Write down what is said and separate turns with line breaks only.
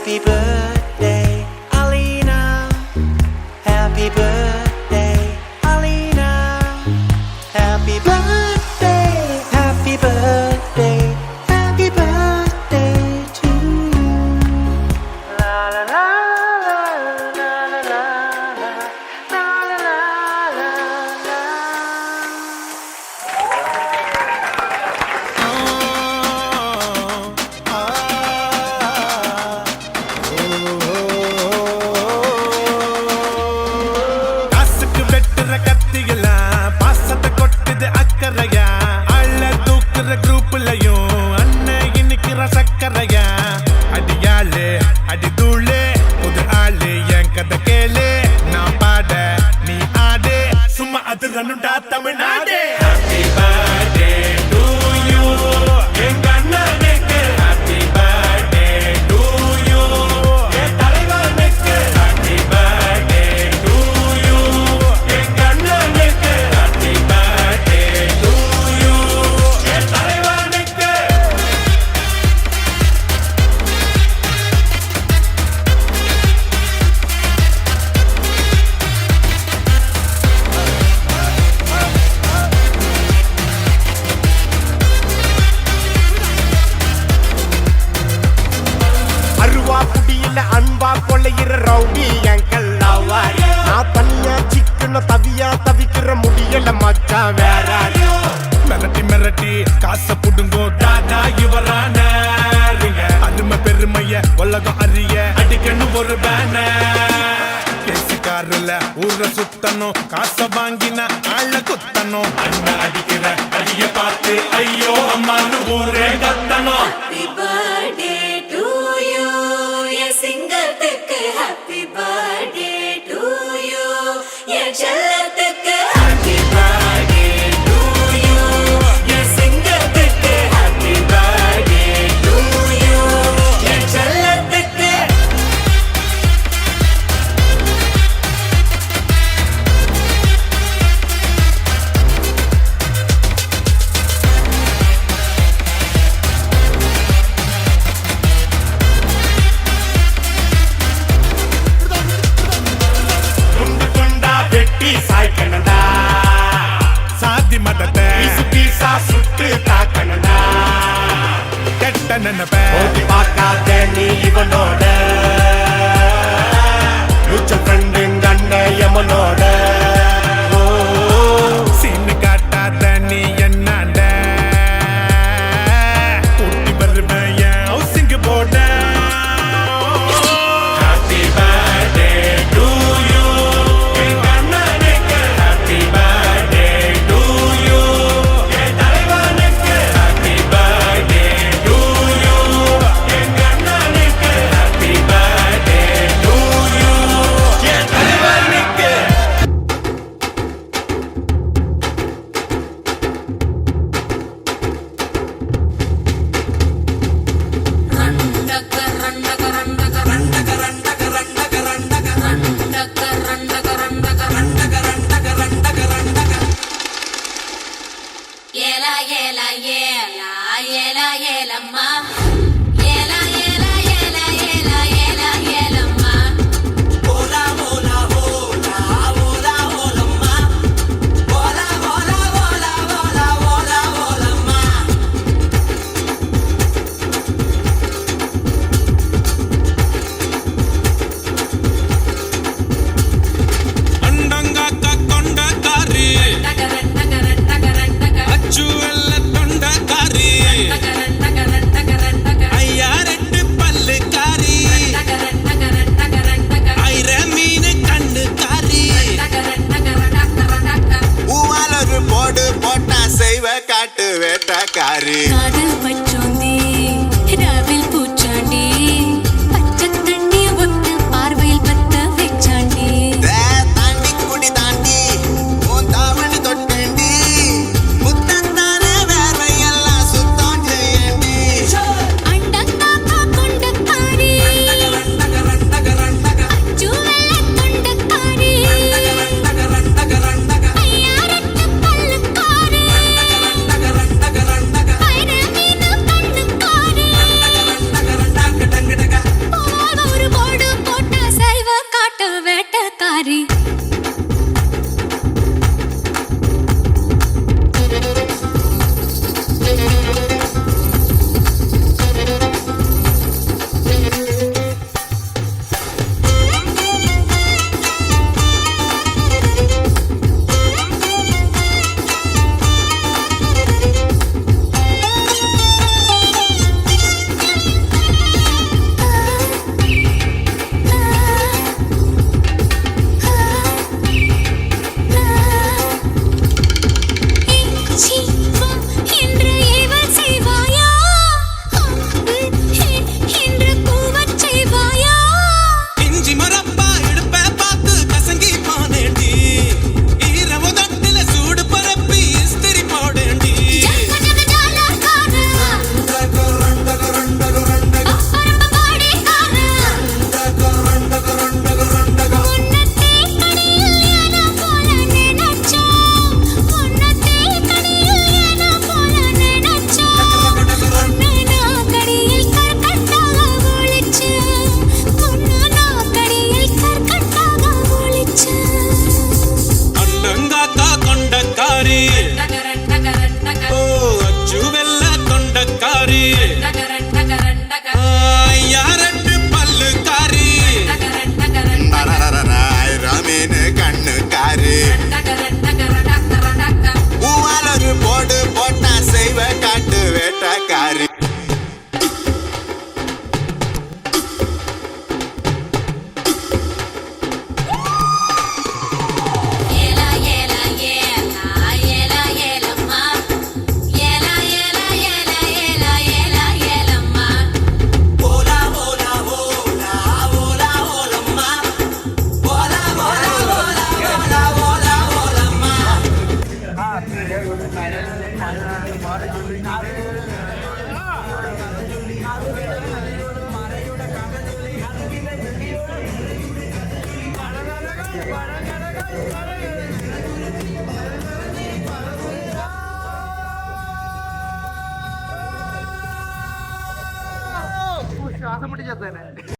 Happy birthday, Alina. Happy birthday, Alina. Happy birthday, happy birthday, happy birthday to you. La la la la la la la la la la la la.
காசுக்கு வெட்டுற கத்தியெல்லாம் பாசத்தை கொட்டுது அக்கறையா அள்ள தூக்குற குரூப்லயும் அண்ணன் இன்னைக்கிற சக்கரையா அடியாளு அடி தூளு புது ஆளு என் கதை கேளு நான் பாட நீ ஆடு சும்மா அது ரன்னுடா Tamil Nadu Happy birthday to you எங்க அண்ணனுக்கு Happy birthday to you என் தலைவனுக்கு Happy birthday to you எங்க அண்ணனுக்கு Happy birthday to you என் தலைவனுக்கு அருவா புடியில அன்பா கொள்ளையிற ரவுடி எங்கள் நான் தனியா சிக்கன தவியா தவிக்கிற முடியல மச்சான் வேற மிரட்டி மிரட்டி காசை புடுங்கோ தாதா இவரான அருமை பெருமைய உலகம் அறிய அடிக்கணும் ஒரு பேனர் பேசிக்காருல ஊரை சுத்தணும் காசை வாங்கின ஆள குத்தணும் அண்ணன் அடிக்கிற அடிய பார்த்து ஐயோ அம்மானு ஊரே கத்தணும்
Happy birthday to you. என் சிங்கத்துக்கு happy birthday to you. என் செல்லத்துக்கு happy birthday to you. என் சிங்கத்துக்கு happy birthday to you. என் செல்லத்துக்கு
துண்டு துண்டா வெட்டி சாய்க்கணும்டா சாதி மதத்தை பீசு பீசா சுட்டு தாக்கணும்டா கெட்ட நினைப்ப ஓட்டி பார்க்காத நீ இவனோட மியூச்சுவல் ஃப்ரெண்டுங்க அண்ணன் எமனோட சீனு காட்டாத நீ என்னாண்ட கூட்டி வருவேன் என் ஹவுசிங் போட Happy birthday to you எங்க அண்ணனுக்கு Happy birthday to you என் தலைவனுக்கு Happy birthday to you எங்க அண்ணனுக்கு Happy birthday to you என் தலைவனுக்கு
ஏலா ஏலா ஏலா ஏலா ஏலம்மா ஏலா ஏலா ஏலா ஏலா ஏலா ஏலம்மா ஓலா ஓலா ஓலா ஓலா ஓலம்மா ஓலா ஓலா ஓலா ஓலா ஓலா ஓலம்மா
ಅಂಡಂಗಾಕ ಕೊಂಡಕಾರಿ
டகரன் டகரன் டகரன் டகரன்
ಅಚ್ಚು ಎಲ್ಲ ತೊಂಡಕಾರಿ
டகரன் டகரன் டகரன் டகரன்
ಅಯ್ಯಾರೆಟ್ಟು ಪಲ್ಲು ಕಾರಿ
டகரன் டகரன் டகரன் டகரன்
ಐರ ಮೀನು ಕಣ್ಣು ಕಾರಿ
டகரன் டகரன் டகரன் டகரன்
பூவாலொரு போடு போட்டா செய்வ காட்டு வேட்டக்காரி
காதல் பச்சோந்தி ராவில் பூச்சாண்டி பச்சை தண்ணி ஒத்த பார்வையில் பத்த வெச்சாண்டி
தாண்டி குடி தாண்டி உன் தாவணி தொட்டேண்டி முத்தந்தான வேர்வையெல்லாம் சுத்தம் செய்யண்டி
அண்டக்காக்கா கொண்டக்காரி அச்சு வெள்ள தொண்டக்காரி ஐயாரட்டு பல்லுக்காரி ஐரமீ
தானே